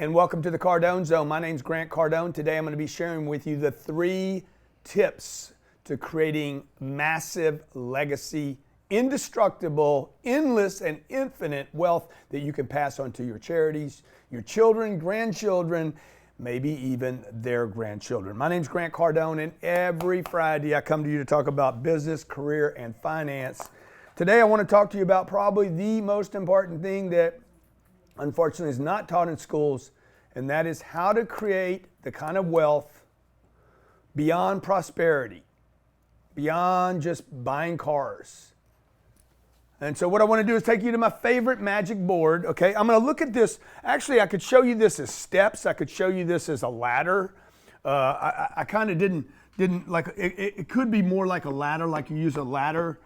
and welcome to the Cardone Zone. My name's Grant Cardone. Today I'm going to be sharing with you the 3 tips to creating massive legacy, indestructible, endless, and infinite wealth that you can pass on to your charities, your children, grandchildren, maybe even their grandchildren. My name's Grant Cardone, and every Friday I come to you to talk about business, career, and finance. Today I want to talk to you about probably the most important thing that unfortunately is not taught in schools, and that is how to create the kind of wealth beyond prosperity, beyond just buying cars. And so what I want to do is take you to my favorite magic board, okay? I'm going to look at this. Actually, I could show you this as steps. I could show you this as a ladder. I kind of didn't like it could be more like a ladder, like you use a ladder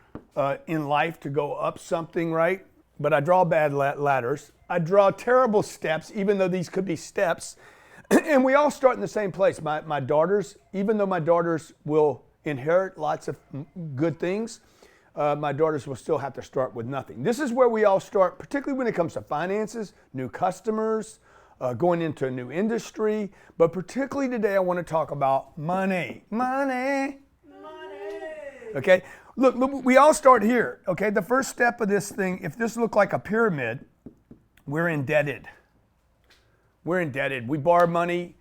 in life to go up something, right? But I draw bad ladders. I draw terrible steps, even though these could be steps. And we all start in the same place. My daughters, even though my daughters will inherit lots of good things, my daughters will still have to start with nothing. This is where we all start, particularly when it comes to finances, new customers, going into a new industry. But particularly today, I want to talk about money. Money. Okay? Look, we all start here, okay? The first step of this thing, if this looked like a pyramid, we're indebted. We're indebted. We borrow money.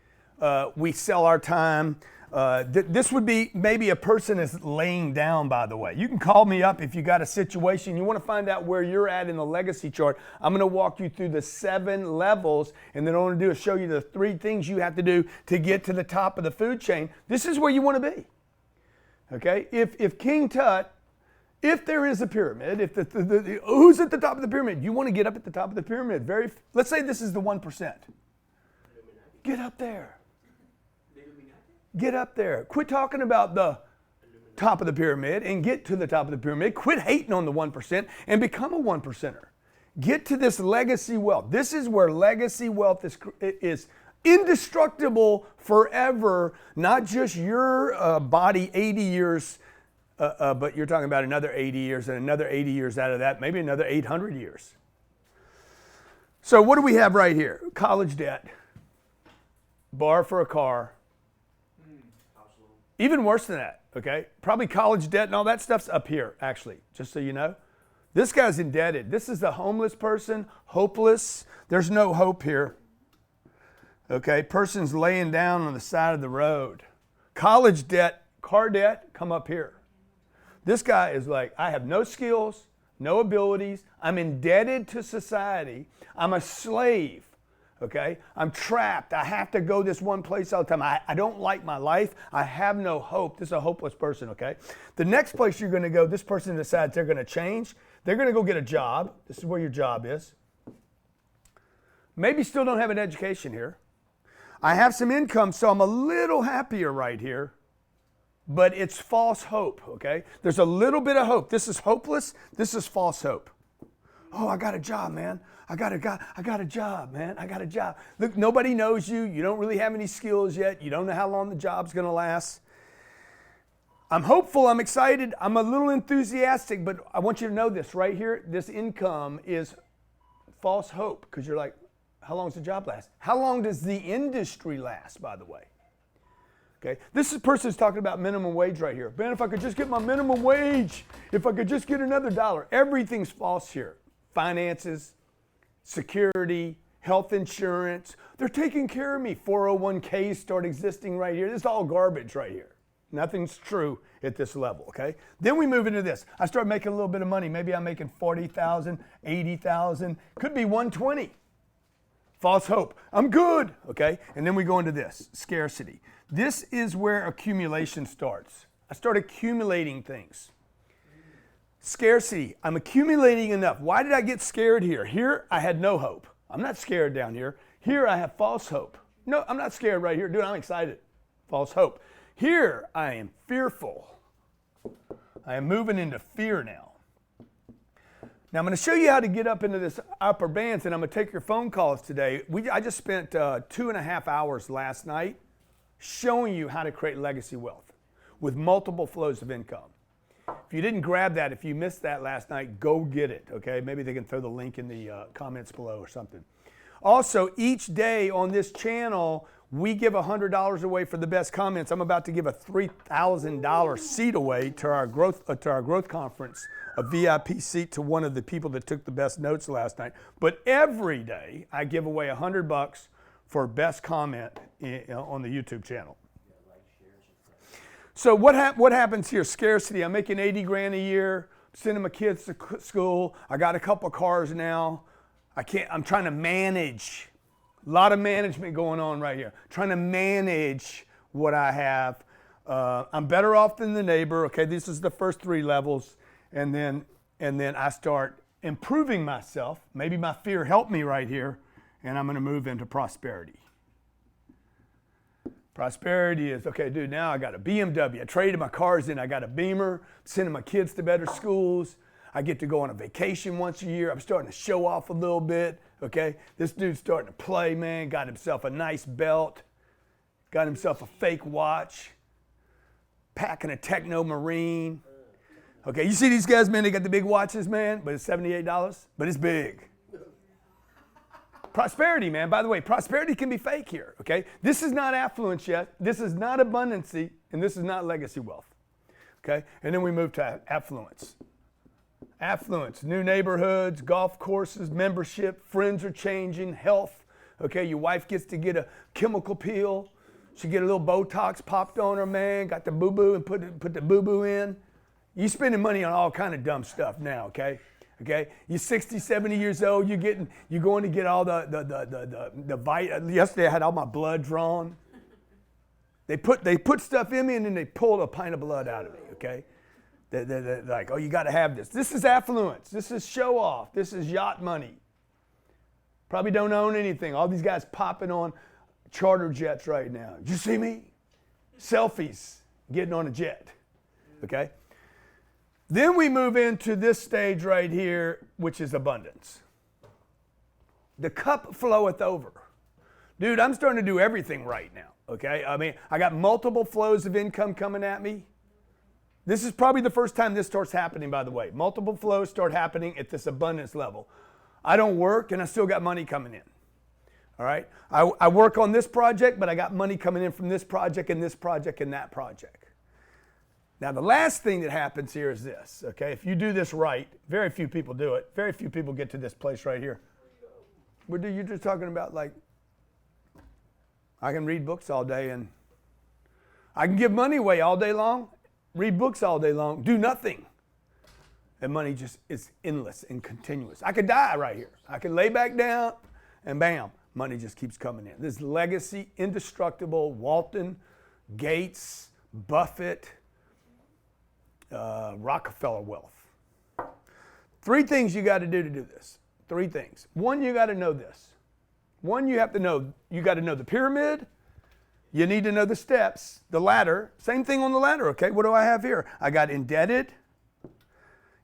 We sell our time. This would be maybe a person is laying down, by the way. You can call me up if you got a situation. You want to find out where you're at in the legacy chart. I'm going to walk you through the 7 levels, and then all I want to do is show you the 3 things you have to do to get to the top of the food chain. This is where you want to be. Okay, if King Tut, if there is a pyramid, if who's at the top of the pyramid? You want to get up at the top of the pyramid. Let's say this is the 1%. Get up there. Get up there. Quit talking about the top of the pyramid and get to the top of the pyramid. Quit hating on the 1% and become a 1%er. Get to this legacy wealth. This is where legacy wealth is indestructible forever, not just your body 80 years, but you're talking about another 80 years and another 80 years out of that, maybe another 800 years. So what do we have right here? College debt, borrow for a car, even worse than that, okay? Probably college debt and all that stuff's up here, actually, just so you know. This guy's indebted. This is the homeless person, hopeless. There's no hope here. Okay, person's laying down on the side of the road. College debt, car debt, come up here. This guy is like, I have no skills, no abilities. I'm indebted to society. I'm a slave, okay? I'm trapped. I have to go this one place all the time. I don't like my life. I have no hope. This is a hopeless person, okay? The next place you're going to go, this person decides they're going to change. They're going to go get a job. This is where your job is. Maybe still don't have an education here. I have some income, so I'm a little happier right here, but it's false hope, okay? There's a little bit of hope. This is hopeless. This is false hope. Oh, I got a job, man. I got a job, man. I got a job. Look, nobody knows you. You don't really have any skills yet. You don't know how long the job's going to last. I'm hopeful. I'm excited. I'm a little enthusiastic, but I want you to know this right here. This income is false hope because you're like, how long does the job last? How long does the industry last, by the way? Okay, this person's talking about minimum wage right here. Man, if I could just get my minimum wage, if I could just get another dollar. Everything's false here. Finances, security, health insurance. They're taking care of me. 401ks start existing right here. This is all garbage right here. Nothing's true at this level, okay? Then we move into this. I start making a little bit of money. Maybe I'm making 40,000, 80,000, could be 120. False hope. I'm good, okay? And then we go into this, scarcity. This is where accumulation starts. I start accumulating things. Scarcity. I'm accumulating enough. Why did I get scared here? Here, I had no hope. I'm not scared down here. Here, I have false hope. No, I'm not scared right here. Dude, I'm excited. False hope. Here, I am fearful. I am moving into fear now. Now, I'm going to show you how to get up into this upper bands, and I'm going to take your phone calls today. I just spent 2.5 hours last night showing you how to create legacy wealth with multiple flows of income. If you didn't grab that, if you missed that last night, go get it, okay? Maybe they can throw the link in the comments below or something. Also, each day on this channel, we give $100 away for the best comments. I'm about to give a $3,000 seat away to our growth conference, a VIP seat to one of the people that took the best notes last night. But every day, I give away $100 for best comment on the YouTube channel. So what happens here? Scarcity. I'm making 80 grand a year, sending my kids to school. I got a couple cars now. I'm trying to manage. A lot of management going on right here. Trying to manage what I have. I'm better off than the neighbor. Okay, this is the first 3 levels, and then I start improving myself. Maybe my fear helped me right here, and I'm going to move into prosperity. Prosperity is, okay, dude, now I got a BMW. I traded my cars in. I got a Beamer, sending my kids to better schools. I get to go on a vacation once a year. I'm starting to show off a little bit, okay? This dude's starting to play, man. Got himself a nice belt. Got himself a fake watch. Packing a Techno Marine. Okay, you see these guys, man, they got the big watches, man, but it's $78, but it's big. Prosperity, man. By the way, prosperity can be fake here, okay? This is not affluence yet. This is not abundancy, and this is not legacy wealth, okay? And then we move to affluence. Affluence, new neighborhoods, golf courses, membership, friends are changing, health, okay? Your wife gets to get a chemical peel. She get a little Botox popped on her, man. Got the boo-boo and put the boo-boo in. You spending money on all kind of dumb stuff now, okay? Okay, you're 60, 70 years old. You're going to get all the yesterday I had all my blood drawn. They put stuff in me and then they pulled a pint of blood out of me. Okay, they're like, oh, you got to have this. This is affluence. This is show off. This is yacht money. Probably don't own anything. All these guys popping on charter jets right now. Did you see me? Selfies, getting on a jet. Okay. Then we move into this stage right here, which is abundance. The cup floweth over. Dude, I'm starting to do everything right now, okay? I mean, I got multiple flows of income coming at me. This is probably the first time this starts happening, by the way. Multiple flows start happening at this abundance level. I don't work, and I still got money coming in, all right? I work on this project, but I got money coming in from this project and that project. Now, the last thing that happens here is this, okay? If you do this right, very few people do it. Very few people get to this place right here. You're just talking about, like, I can read books all day and I can give money away all day long, read books all day long, do nothing. And money just is endless and continuous. I could die right here. I could lay back down and bam, money just keeps coming in. This legacy, indestructible, Walton, Gates, Buffett, Rockefeller wealth. 3 things you got to do this. 3 things. 1, you got to know this. 1, you got to know the pyramid. You need to know the steps, the ladder. Same thing on the ladder, okay? What do I have here? I got indebted.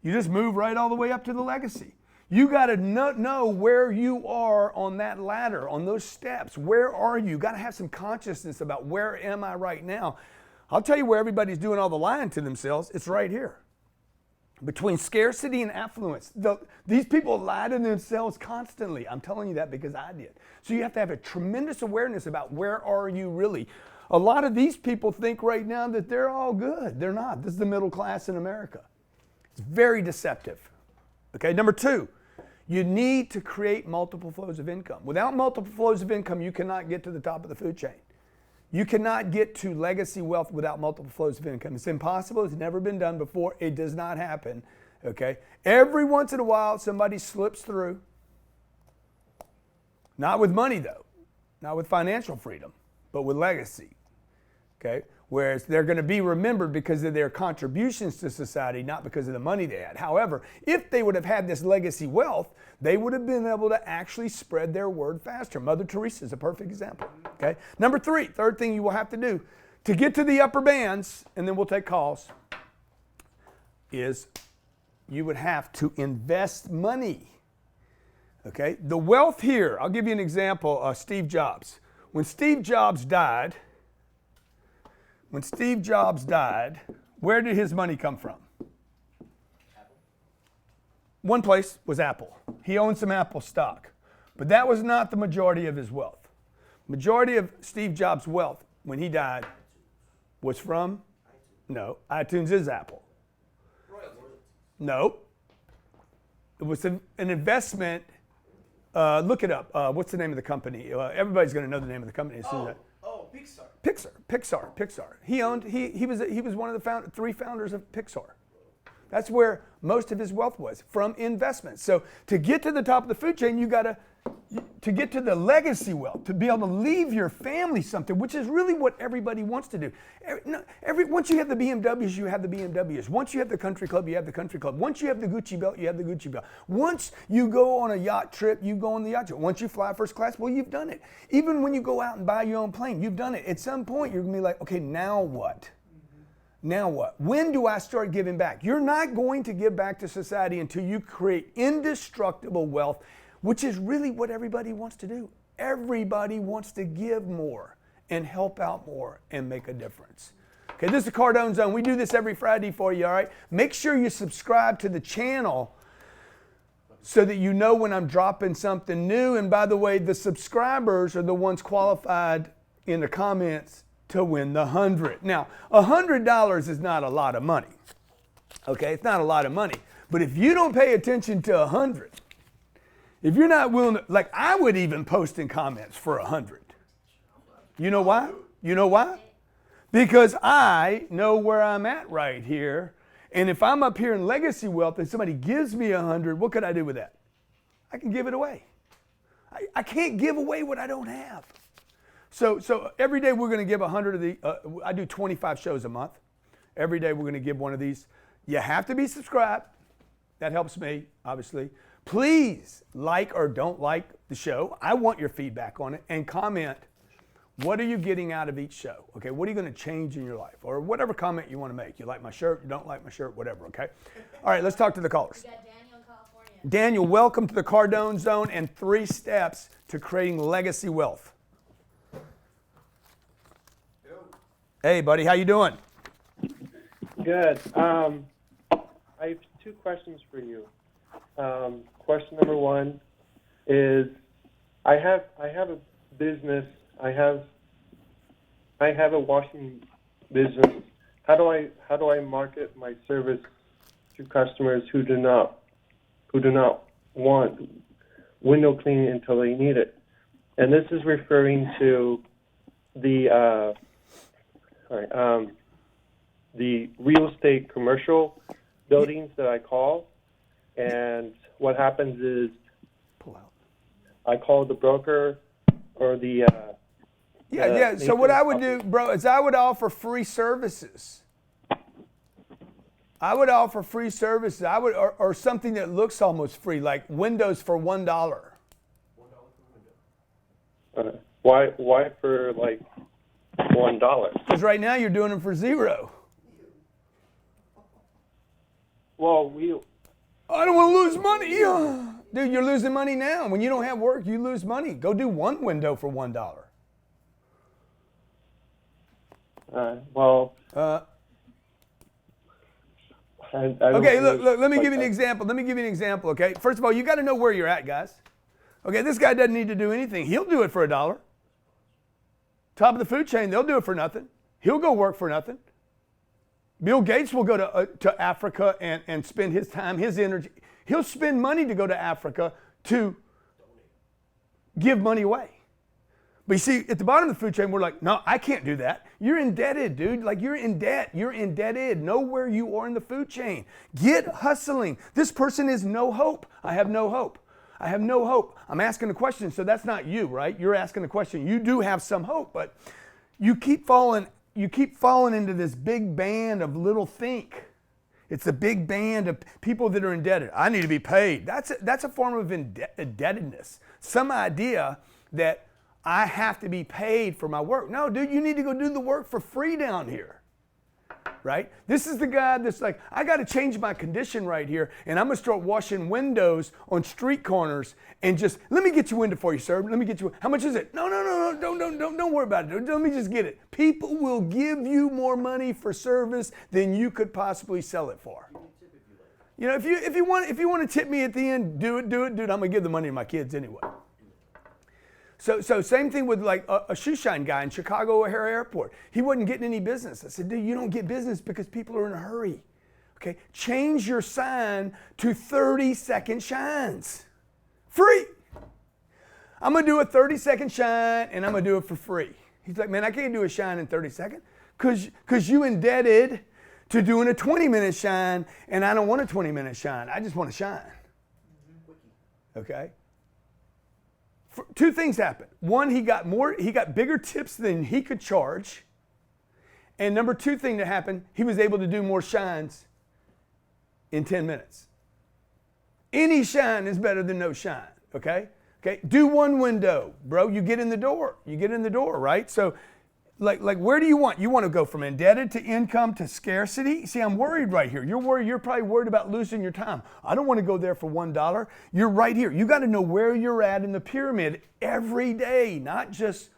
You just move right all the way up to the legacy. You got to know where you are on that ladder, on those steps. Where are you? You got to have some consciousness about where am I right now. I'll tell you where everybody's doing all the lying to themselves. It's right here. Between scarcity and affluence. These people lie to themselves constantly. I'm telling you that because I did. So you have to have a tremendous awareness about where are you really. A lot of these people think right now that they're all good. They're not. This is the middle class in America. It's very deceptive. Okay, number 2, you need to create multiple flows of income. Without multiple flows of income, you cannot get to the top of the food chain. You cannot get to legacy wealth without multiple flows of income. It's impossible. It's never been done before. It does not happen, okay? Every once in a while, somebody slips through. Not with money, though. Not with financial freedom, but with legacy, okay? Whereas they're going to be remembered because of their contributions to society, not because of the money they had. However, if they would have had this legacy wealth, they would have been able to actually spread their word faster. Mother Teresa is a perfect example. Okay. Number 3, third thing you will have to do to get to the upper bands, and then we'll take calls, is you would have to invest money. Okay. The wealth here, I'll give you an example. Steve Jobs. When Steve Jobs died, where did his money come from? Apple. One place was Apple. He owned some Apple stock. But that was not the majority of his wealth. Majority of Steve Jobs' wealth when he died was from, no, iTunes is Apple. No. It was an investment. Look it up. What's the name of the company? Everybody's going to know the name of the company as soon as that. Pixar. He was one of the three founders of Pixar. That's where most of his wealth was, from investments. So to get to the top of the food chain, you got to get to the legacy wealth, to be able to leave your family something, which is really what everybody wants to do. Once you have the BMWs, you have the BMWs. Once you have the country club, you have the country club. Once you have the Gucci belt, you have the Gucci belt. Once you go on a yacht trip, you go on the yacht trip. Once you fly first class, well, you've done it. Even when you go out and buy your own plane, you've done it. At some point, you're going to be like, okay, now what? Now what? When do I start giving back? You're not going to give back to society until you create indestructible wealth, which is really what everybody wants to do. Everybody wants to give more and help out more and make a difference. Okay, this is the Cardone Zone. We do this every Friday for you, all right? Make sure you subscribe to the channel so that you know when I'm dropping something new. And by the way, the subscribers are the ones qualified in the comments to win the 100. Now, $100 is not a lot of money. Okay, it's not a lot of money. But if you don't pay attention to 100, if you're not willing to, like I would even post in comments for 100. You know why? You know why? Because I know where I'm at right here. And if I'm up here in legacy wealth and somebody gives me 100, what could I do with that? I can give it away. I can't give away what I don't have. So every day we're going to give 100 of the, I do 25 shows a month. Every day we're going to give one of these. You have to be subscribed. That helps me, obviously. Please like or don't like the show. I want your feedback on it. And comment, what are you getting out of each show? Okay, what are you going to change in your life? Or whatever comment you want to make. You like my shirt, you don't like my shirt, whatever, okay? All right, let's talk to the callers. We got Daniel in California. Daniel, welcome to the Cardone Zone and 3 steps to creating legacy wealth. Hey, buddy, how you doing? Good. I have 2 questions for you. Question number 1 is, I have a business. I have a washing business. How do I market my service to customers who do not want window cleaning until they need it? And this is referring to the real estate commercial buildings that I call. And what happens is I call the broker or the So what I would do, bro, is I would offer free services. I would offer free services. Or something that looks almost free, like windows for $1. Why for like $1? Because right now you're doing them for $0. Well, I don't want to lose money. Dude, you're losing money now. When you don't have work, you lose money. Go do one window for $1. Okay, look, let me give you an example. Okay, first of all, you got to know where you're at, guys. Okay, this guy doesn't need to do anything. He'll do it for $1. Top of the food chain, they'll do it for nothing. He'll go work for nothing. Bill Gates will go to Africa and spend his time, his energy. He'll spend money to go to Africa to give money away. But you see, at the bottom of the food chain, we're like, no, I can't do that. You're indebted, dude. Like, you're in debt. You're indebted. Know where you are in the food chain. Get hustling. This person is no hope. I have no hope. I have no hope. I'm asking a question, so that's not you, right? You're asking a question. You do have some hope, but you keep falling into this big band of little think. It's a big band of people that are indebted. I need to be paid. That's a form of indebtedness. Some idea that I have to be paid for my work. No, dude, you need to go do the work for free down here. Right? This is the guy that's like, I got to change my condition right here, and I'm going to start washing windows on street corners and just, let me get your window for you, sir. Let me get you, how much is it? No, don't worry about it. Let me just get it. People will give you more money for service than you could possibly sell it for. You know, if you want to tip me at the end, do it, dude. I'm going to give the money to my kids anyway. So same thing with like a shoe shine guy in Chicago O'Hare Airport. He wasn't getting any business. I said, dude, you don't get business because people are in a hurry. Okay, change your sign to 30-second shines. Free. I'm gonna do a 30-second shine and I'm gonna do it for free. He's like, man, I can't do a shine in 30 seconds because you indebted to doing a 20-minute shine, and I don't want a 20-minute shine. I just want to shine. Okay? Two things happened. One, he got bigger tips than he could charge. And number two thing that happened, he was able to do more shines in 10 minutes. Any shine is better than no shine, okay? Okay, do one window, bro. You get in the door. You get in the door, right? So, like, where do you want? You want to go from indebted to income to scarcity? See, I'm worried right here. You're worried. You're probably worried about losing your time. I don't want to go there for $1. You're right here. You got to know where you're at in the pyramid every day, not just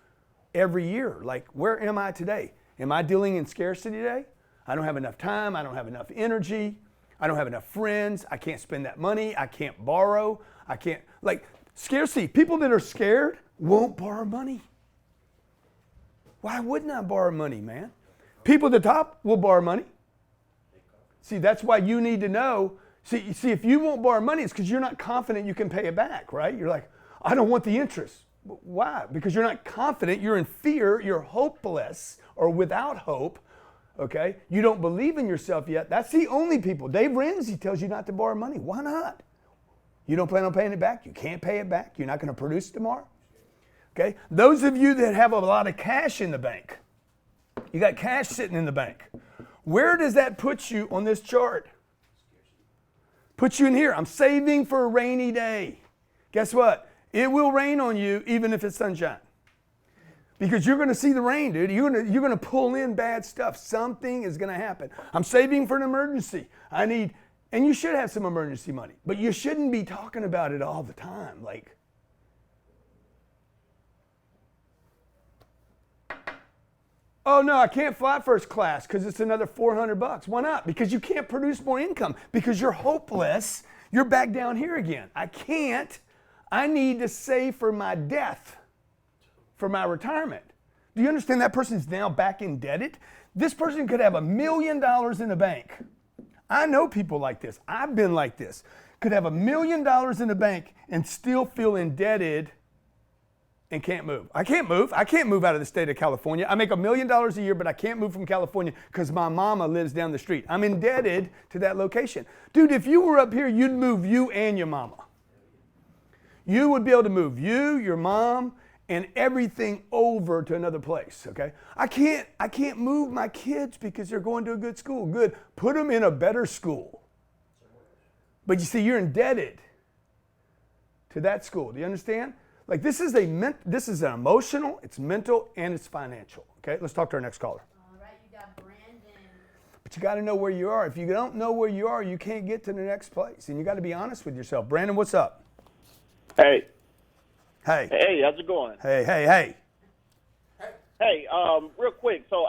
every year. Like, where am I today? Am I dealing in scarcity today? I don't have enough time. I don't have enough energy. I don't have enough friends. I can't spend that money. I can't borrow. I can't, like, scarcity. People that are scared won't borrow money. Why wouldn't I borrow money, man? People at the top will borrow money. See, that's why you need to know. See, if you won't borrow money, it's because you're not confident you can pay it back, right? You're like, I don't want the interest. Why? Because you're not confident. You're in fear. You're hopeless or without hope. Okay? You don't believe in yourself yet. That's the only people. Dave Ramsey tells you not to borrow money. Why not? You don't plan on paying it back. You can't pay it back. You're not going to produce tomorrow. Okay? Those of you that have a lot of cash in the bank, you got cash sitting in the bank. Where does that put you on this chart? Puts you in here. I'm saving for a rainy day. Guess what? It will rain on you even if it's sunshine. Because you're going to see the rain, dude. You're going to pull in bad stuff. Something is going to happen. I'm saving for an emergency. And you should have some emergency money, but you shouldn't be talking about it all the time. Like, oh no, I can't fly first class because it's another $400. Why not? Because you can't produce more income. Because you're hopeless. You're back down here again. I can't. I need to save for my death, for my retirement. Do you understand that person's now back indebted? This person could have $1 million in the bank. I know people like this. I've been like this. Could have $1 million in the bank and still feel indebted and can't move. I can't move. I can't move out of the state of California. I make $1 million a year, but I can't move from California because my mama lives down the street. I'm indebted to that location. Dude, if you were up here, you'd move you and your mama. You would be able to move you, your mom, and everything over to another place, okay? I can't move my kids because they're going to a good school. Good. Put them in a better school. But you see, you're indebted to that school. Do you understand? Like this is an emotional, it's mental, and it's financial. Okay, let's talk to our next caller. All right, you got Brandon. But you got to know where you are. If you don't know where you are, you can't get to the next place. And you got to be honest with yourself. Brandon, what's up? Hey. Hey. Hey, how's it going? Hey. Hey, real quick. So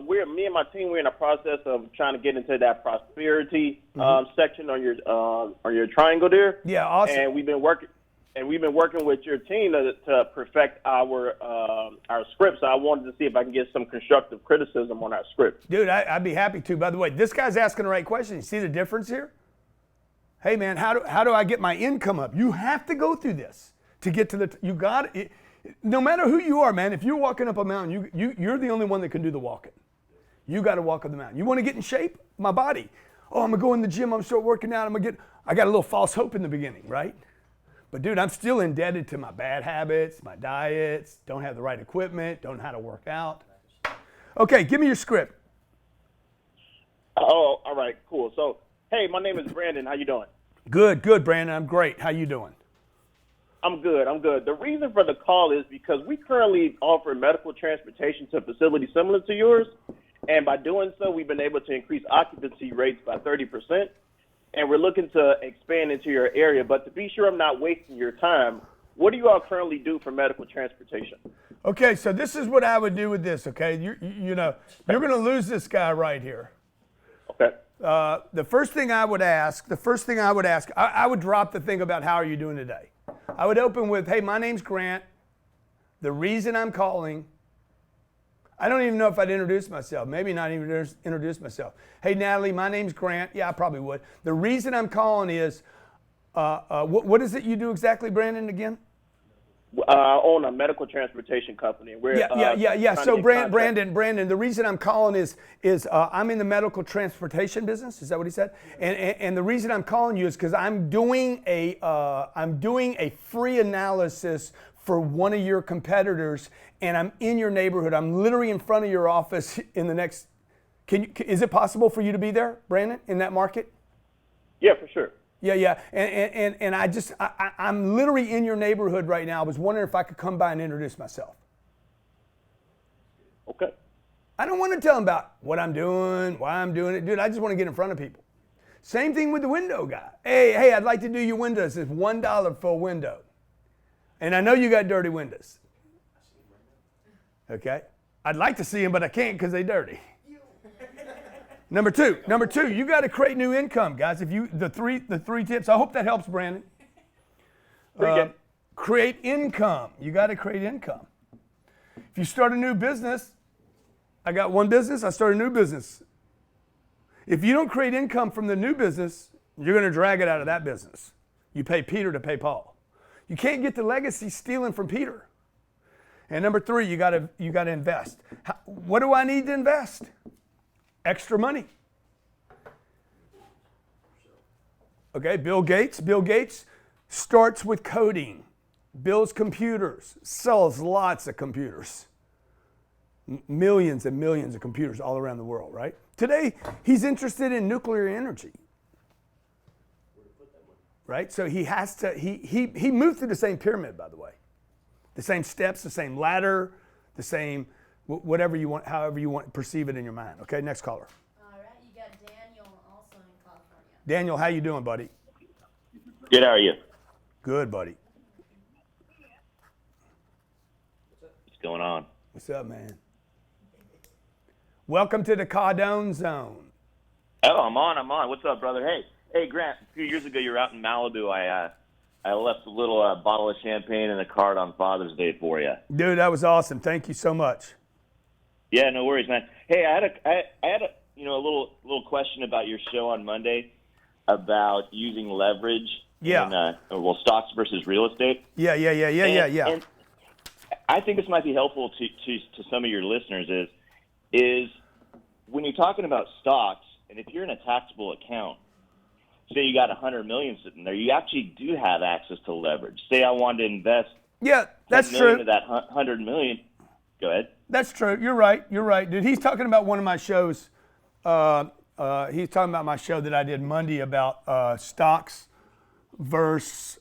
me and my team, we're in the process of trying to get into that prosperity section on your triangle there. Yeah, awesome. And we've been working with your team to perfect our script. So I wanted to see if I can get some constructive criticism on our script. Dude, I'd be happy to. By the way, this guy's asking the right question. You see the difference here? Hey, man, how do I get my income up? You have to go through this to get to you got it. No matter who you are, man, if you're walking up a mountain, you're the only one that can do the walking. You got to walk up the mountain. You want to get in shape? My body. Oh, I'm going to go in the gym. I'm going to start working out. I got a little false hope in the beginning, right? But dude, I'm still indebted to my bad habits, my diets, don't have the right equipment, don't know how to work out. Okay, give me your script. Oh, all right, cool. So, hey, my name is Brandon. How you doing? Good, Brandon. I'm great. How you doing? I'm good. The reason for the call is because we currently offer medical transportation to facilities similar to yours. And by doing so, we've been able to increase occupancy rates by 30%. And we're looking to expand into your area. But to be sure I'm not wasting your time, what do you all currently do for medical transportation? Okay, so this is what I would do with this, okay? You're going to lose this guy right here. Okay. The first thing I would ask, I would drop the thing about how are you doing today. I would open with, hey, my name's Grant. The reason I'm calling, I don't even know if I'd introduce myself. Maybe not even introduce myself. Hey, Natalie, my name's Grant. Yeah, I probably would. The reason I'm calling is, what is it you do exactly, Brandon, again? Own a medical transportation company. We're, Yeah. trying So to get Brandon, the reason I'm calling is I'm in the medical transportation business. Is that what he said? And the reason I'm calling you is because I'm doing a free analysis for one of your competitors, and I'm in your neighborhood. I'm literally in front of your office in the next. Is it possible for you to be there, Brandon, in that market? Yeah, for sure. Yeah. And I'm literally in your neighborhood right now. I was wondering if I could come by and introduce myself. Okay. I don't want to tell them about what I'm doing, why I'm doing it. Dude, I just want to get in front of people. Same thing with the window guy. Hey, I'd like to do your windows. It's $1 for a window. And I know you got dirty windows. Okay? I'd like to see them, but I can't because they're dirty. Number two, you got to create new income, guys. The three tips. I hope that helps, Brandon. Create income. You got to create income. If you start a new business, I got one business, I start a new business. If you don't create income from the new business, you're going to drag it out of that business. You pay Peter to pay Paul. You can't get the legacy stealing from Peter. And number three, you got to invest. What do I need to invest? Extra money. Okay, Bill Gates starts with coding, builds computers, sells lots of computers. Millions and millions of computers all around the world, right? Today, he's interested in nuclear energy. Right? So he has to, he moved through the same pyramid, by the way. The same steps, the same ladder, the same, whatever you want, however you want to perceive it in your mind. Okay, next caller. All right, you got Daniel also in California. Daniel, how you doing, buddy? Good, how are you? Good, buddy. What's going on? What's up, man? Welcome to the Cardone Zone. Oh, I'm on. What's up, brother? Hey, Grant, a few years ago you were out in Malibu. I left a little bottle of champagne and a card on Father's Day for you. Dude, that was awesome. Thank you so much. Yeah, no worries, man. Hey, I had a little question about your show on Monday about using leverage. Yeah. In, stocks versus real estate. Yeah. And I think this might be helpful to some of your listeners is when you're talking about stocks, and if you're in a taxable account, say you got $100 million sitting there, you actually do have access to leverage. Say I wanted to invest. Yeah, that's $10 million true. of that $100 million. Go ahead. That's true. You're right, dude. He's talking about one of my shows. He's talking about my show that I did Monday about stocks versus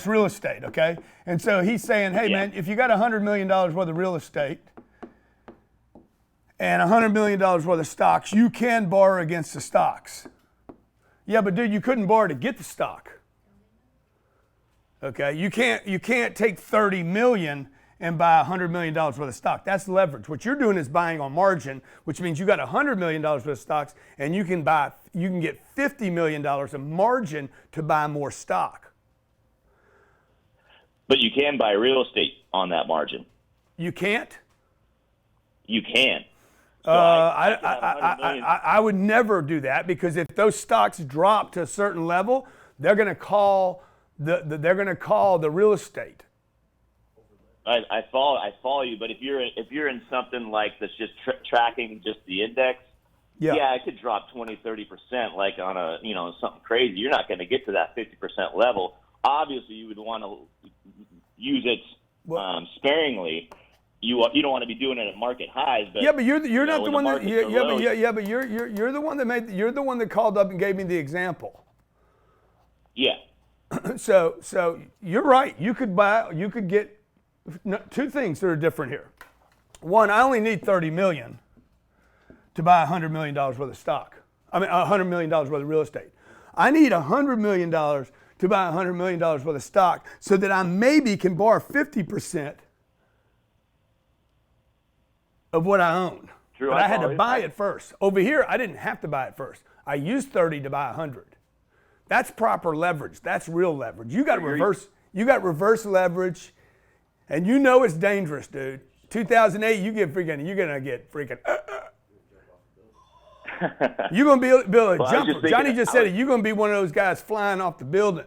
real estate. Okay, and so he's saying, hey, man, if you got $100 million worth of real estate and $100 million worth of stocks, you can borrow against the stocks. Yeah, but dude, you couldn't borrow to get the stock. Okay, you can't take 30 million and buy $100 million worth of stock. That's leverage. What you're doing is buying on margin, which means you got $100 million worth of stocks, and you can get $50 million of margin to buy more stock. But you can buy real estate on that margin. You can't? You can. So I would never do that, because if those stocks drop to a certain level, they're going to call the real estate. I follow you, but if you're in something like that's just tracking just the index, yeah, it could drop 20-30%, like on a something crazy. You're not going to get to that 50% level. Obviously, you would want to use it sparingly. You don't want to be doing it at market highs, but but you're not the one that but you're the one that you're the one that called up and gave me the example. Yeah. So you're right. You could get two things that are different here. One, I only need 30 million to buy $100 million worth of stock. I mean, $100 million worth of real estate. I need $100 million to buy $100 million worth of stock so that I maybe can borrow 50% of what I own. True, but I had to buy it first. Over here, I didn't have to buy it first. I used 30 to buy 100. That's proper leverage. That's real leverage. You got to reverse. You got reverse leverage, and you know it's dangerous, dude. 2008, you're gonna get freaking. You're gonna build a Well, jumper. Johnny just said it. You're gonna be one of those guys flying off the building.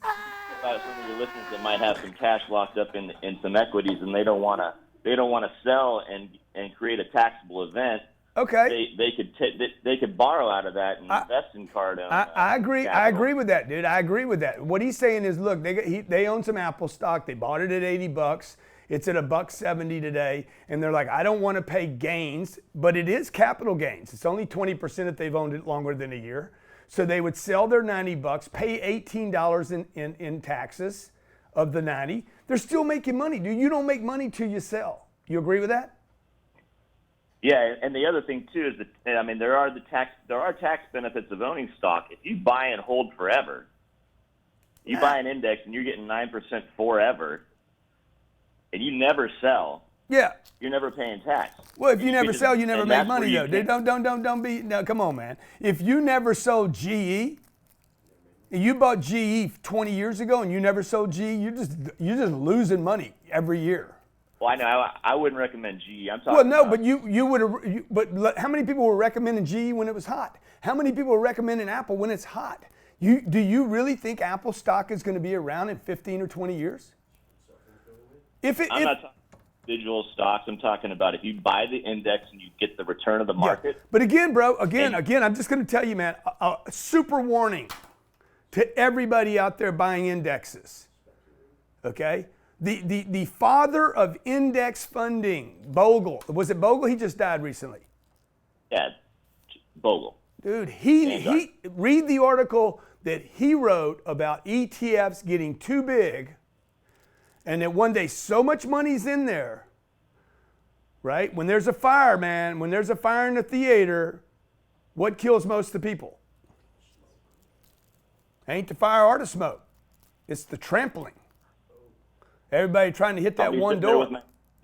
About some of your listeners that might have some cash locked up in some equities, and they don't want to sell and create a taxable event. Okay. They could borrow out of that and invest in Cardone. I agree. Capital. I agree with that, dude. I agree with that. What he's saying is, look, they own some Apple stock. They bought it at $80. It's at $1.70 today, and they're like, I don't want to pay gains, but it is capital gains. It's only 20% if they've owned it longer than a year. So they would sell their $90, pay $18 in taxes of the 90. They're still making money, dude. You don't make money till you sell. You agree with that? Yeah, and the other thing too is that, I mean, there are tax benefits of owning stock. If you buy and hold forever, you buy an index and you're getting 9% forever, and you never sell. Yeah. You're never paying tax. Well, if you never sell, you never make money, though. Dude, Don't be. No, come on, man. If you never sold GE, and you bought GE 20 years ago, and you never sold GE, you're just losing money every year. Well, I know. I wouldn't recommend GE. I'm talking. Well, no, about, but you would have. But how many people were recommending GE when it was hot? How many people were recommending Apple when it's hot? Do you really think Apple stock is going to be around in 15 or 20 years? I'm not talking individual stocks. I'm talking about if you buy the index and you get the return of the market. Yeah. But again, bro, again, I'm just going to tell you, man, a super warning to everybody out there buying indexes. Okay? The father of index funding, Bogle. Was it Bogle? He just died recently. Yeah, Bogle. Dude, he read the article that he wrote about ETFs getting too big, and that one day so much money's in there, right? When there's a fire, man, when there's a fire in the theater, what kills most of the people? Ain't the fire or the smoke. It's the trampling. Everybody trying to hit that one door.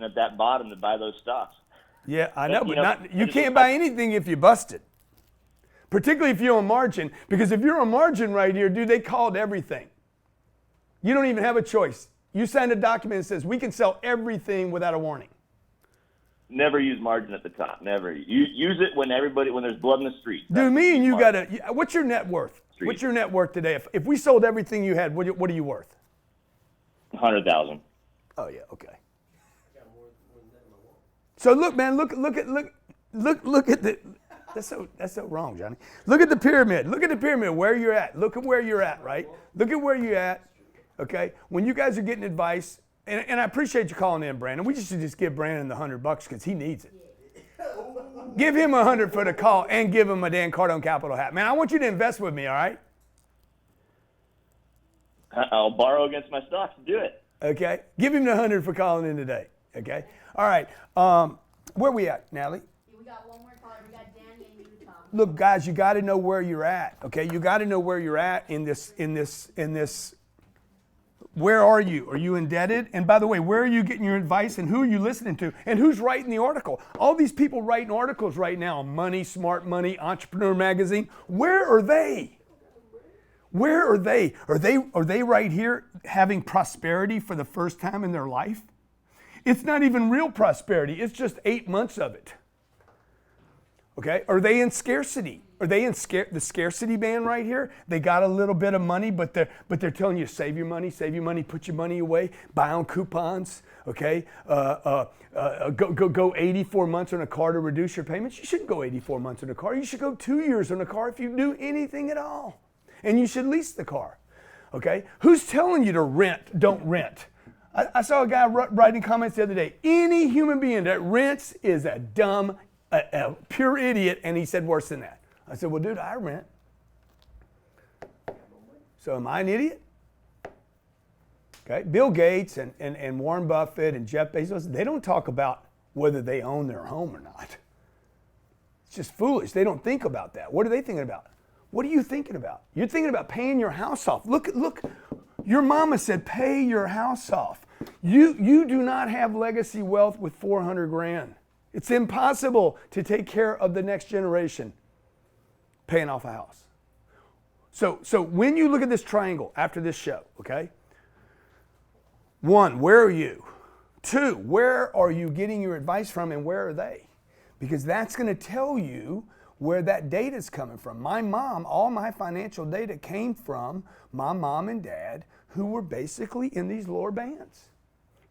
At that bottom to buy those stocks. Yeah, I know, but you just- can't buy anything if you busted. Particularly if you're on margin, because if you're on margin right here, dude, they called everything. You don't even have a choice. You signed a document that says we can sell everything without a warning. Never use margin at the top. Never. Use it when there's blood in the street. Dude, me and you what's your net worth? What's your net worth today? If we sold everything you had, what are you worth? 100,000. Oh yeah, okay. So look, man, look at the. That's so wrong, Johnny. Look at the pyramid. Look at the pyramid. Where you're at. Look at where you're at, right? Look at where you're at. Okay. When you guys are getting advice, and I appreciate you calling in, Brandon. We should just give Brandon the $100 because he needs it. Give him $100 for the call and give him a Dan Cardone Capital hat, man. I want you to invest with me, all right? I'll borrow against my stocks to do it. Okay. Give him the $100 for calling in today. Okay. All right. Where we at, Natalie? We got one more caller. We got Danny in Utah. Look, guys, you got to know where you're at. Okay. You got to know where you're at in this. Where are you? Are you indebted? And by the way, where are you getting your advice and who are you listening to? And who's writing the article? All these people writing articles right now, Money, Smart Money, Entrepreneur Magazine. Where are they? Where are they? Are they right here having prosperity for the first time in their life? It's not even real prosperity. It's just 8 months of it. Okay? Are they in scarcity? Are they in the scarcity band right here? They got a little bit of money, but they're telling you save your money, put your money away, buy on coupons. Okay? Go 84 months on a car to reduce your payments. You shouldn't go 84 months on a car. You should go 2 years on a car if you do anything at all. And you should lease the car. Okay? Who's telling you to rent? Don't rent. I saw a guy writing comments the other day. Any human being that rents is a dumb, a pure idiot, and he said worse than that. I said, well, dude, I rent. So am I an idiot? Okay, Bill Gates and Warren Buffett and Jeff Bezos, they don't talk about whether they own their home or not. It's just foolish. They don't think about that. What are they thinking about? What are you thinking about? You're thinking about paying your house off. Look, your mama said pay your house off. You do not have legacy wealth with 400 grand. It's impossible to take care of the next generation paying off a house. So when you look at this triangle after this show, okay? 1, where are you? 2, where are you getting your advice from and where are they? Because that's going to tell you where that data is coming from. My mom, all my financial data came from my mom and dad who were basically in these lower bands.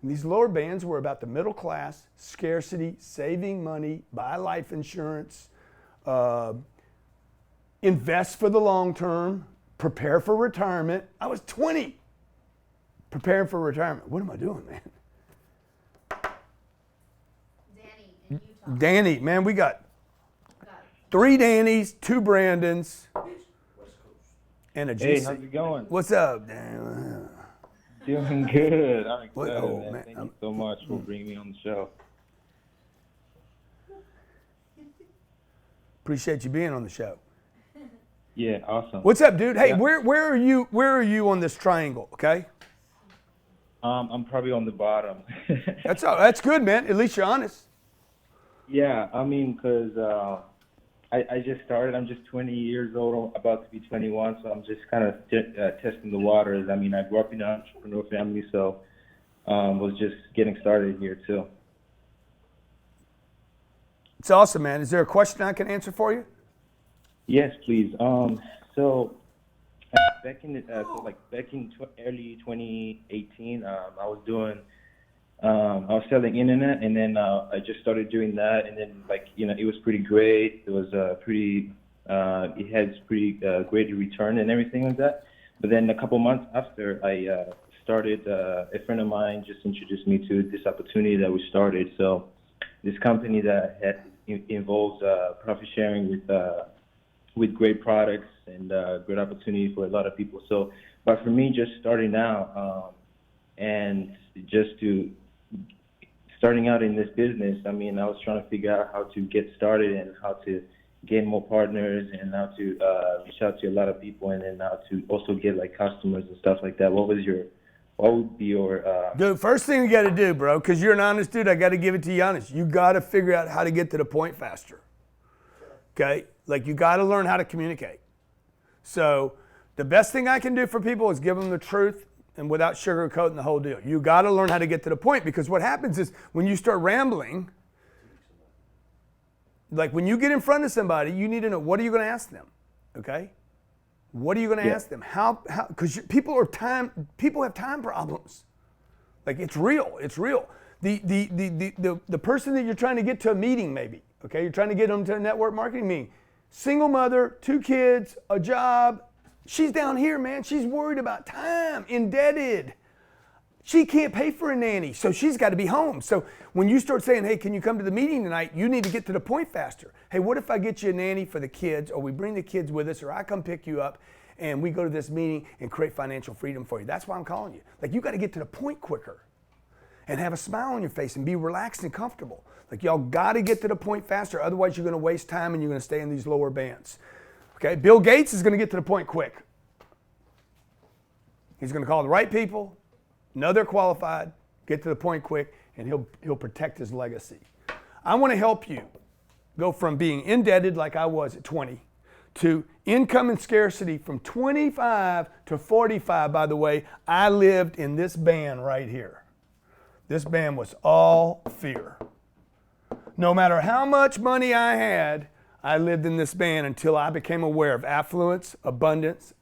And these lower bands were about the middle class, scarcity, saving money, buy life insurance, invest for the long term, prepare for retirement. I was 20, preparing for retirement. What am I doing, man? Danny in Utah. Danny, man, we got Got 3 Dannys, 2 Brandons, and a Hey, GC. how's it going? What's up, Dan? Doing good. I'm What- excited, oh, man. man, Thank you so much for bringing me on the show. Appreciate you being on the show. Yeah, awesome. What's up, dude? Hey, Yeah. where are you on this triangle? Okay, I'm probably on the bottom. that's good, man. At least you're honest. Yeah, I mean, because I just started. I'm just 20 years old. I'm about to be 21, so I'm just kind of testing the waters. I mean, I grew up in an entrepreneur family, so was just getting started here too. It's awesome, man. Is there a question I can answer for you? Yes, please. So back in early 2018, I was doing, I was selling internet, and then I just started doing that, and then it was pretty great. It was it had pretty great return and everything like that. But then a couple months after, I started, a friend of mine just introduced me to this opportunity that we started. So this company that involves profit sharing with great products and great opportunity for a lot of people. So, but for me, just starting out and starting out in this business, I mean, I was trying to figure out how to get started and how to gain more partners and how to reach out to a lot of people and then how to also get customers and stuff like that. What would be your Dude, first thing you got to do, bro, because you're an honest dude, I got to give it to you honest. You got to figure out how to get to the point faster. Okay? You got to learn how to communicate. So the best thing I can do for people is give them the truth and without sugarcoating the whole deal. You got to learn how to get to the point, because what happens is when you start rambling, when you get in front of somebody, you need to know, what are you going to ask them? Okay? What are you going to ask them? How? Because people have time problems. It's real. It's real. The person that you're trying to get to a meeting, maybe. Okay, you're trying to get them to a network marketing meeting. Single mother, 2 kids, a job. She's down here, man. She's worried about time, indebted. She can't pay for a nanny, so she's got to be home. So when you start saying, hey, can you come to the meeting tonight? You need to get to the point faster. Hey, what if I get you a nanny for the kids, or we bring the kids with us, or I come pick you up and we go to this meeting and create financial freedom for you? That's why I'm calling you. You got to get to the point quicker and have a smile on your face and be relaxed and comfortable. Y'all got to get to the point faster. Otherwise, you're going to waste time and you're going to stay in these lower bands. Okay? Bill Gates is going to get to the point quick. He's going to call the right people, know they're qualified, get to the point quick, and he'll protect his legacy. I want to help you go from being indebted like I was at 20 to income and scarcity from 25 to 45. By the way, I lived in this band right here. This band was all fear. No matter how much money I had, I lived in this band until I became aware of affluence, abundance,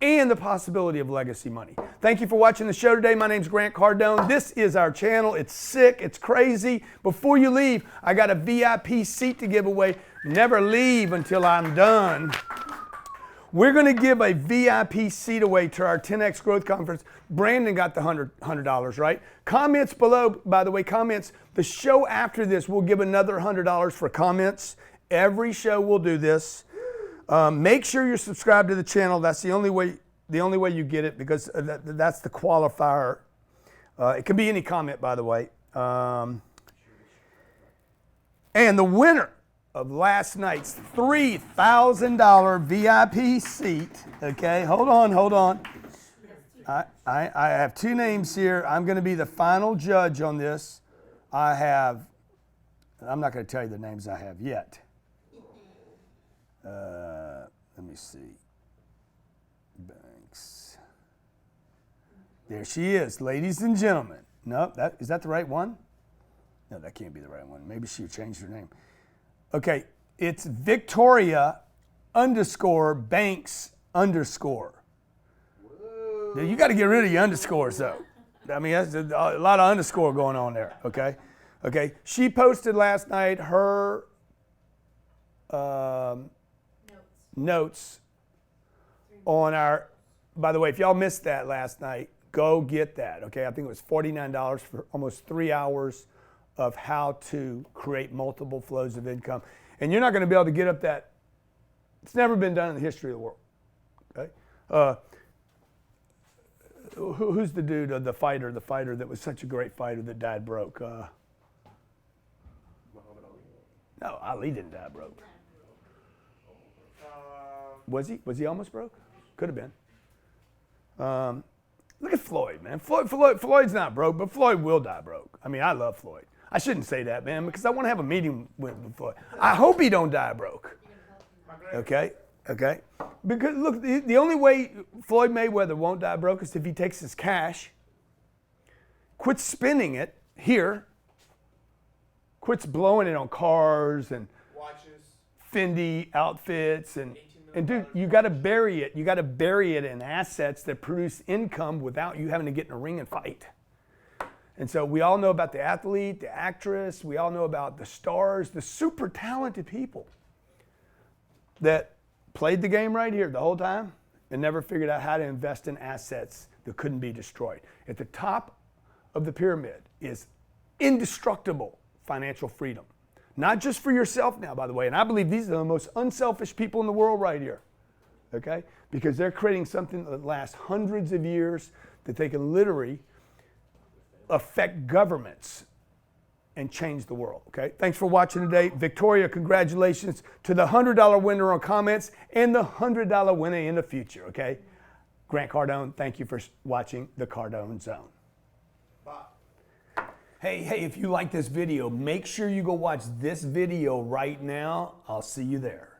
and the possibility of legacy money. Thank you for watching the show today. My name's Grant Cardone. This is our channel. It's sick. It's crazy. Before you leave, I got a VIP seat to give away. Never leave until I'm done. We're going to give a VIP seat away to our 10X Growth Conference. Brandon got the $100, right? Comments below, by the way, comments. The show after this, we'll give another $100 for comments. Every show we'll do this. Make sure you're subscribed to the channel. That's the only way you get it, because that's the qualifier. It can be any comment, by the way. And the winner of last night's $3,000 VIP seat. Okay, hold on. I have 2 names here. I'm going to be the final judge on this. I'm not going to tell you the names I have yet. Let me see. Banks. There she is, ladies and gentlemen. No, is that the right one? No, that can't be the right one. Maybe she changed her name. Okay, it's Victoria _Banks _. Now, you got to get rid of your underscores, though. I mean, that's a lot of underscore going on there, okay? Okay, she posted last night her notes on our, by the way, if y'all missed that last night, go get that, okay? I think it was $49 for almost 3 hours of how to create multiple flows of income. And you're not going to be able to get up that, it's never been done in the history of the world, okay? Who's the dude, the fighter that was such a great fighter that died broke? No, Ali didn't die broke. Was he? Was he almost broke? Could have been. Look at Floyd, man. Floyd's not broke, but Floyd will die broke. I mean, I love Floyd. I shouldn't say that, man, because I want to have a meeting with Floyd. I hope he don't die broke. Okay? Okay? Because look, the only way Floyd Mayweather won't die broke is if he takes his cash, quits spending it here, quits blowing it on cars and Watches. Fendi outfits and dude, you got to bury it. You got to bury it in assets that produce income without you having to get in a ring and fight. And so we all know about the athlete, the actress, we all know about the stars, the super talented people that played the game right here the whole time and never figured out how to invest in assets that couldn't be destroyed. At the top of the pyramid is indestructible financial freedom. Not just for yourself now, by the way, and I believe these are the most unselfish people in the world right here, okay? Because they're creating something that lasts hundreds of years that they can literally affect governments and change the world, okay? Thanks for watching today. Victoria, congratulations to the $100 winner on comments and the $100 winner in the future, okay? Grant Cardone, thank you for watching The Cardone Zone. Hey, if you like this video, make sure you go watch this video right now. I'll see you there.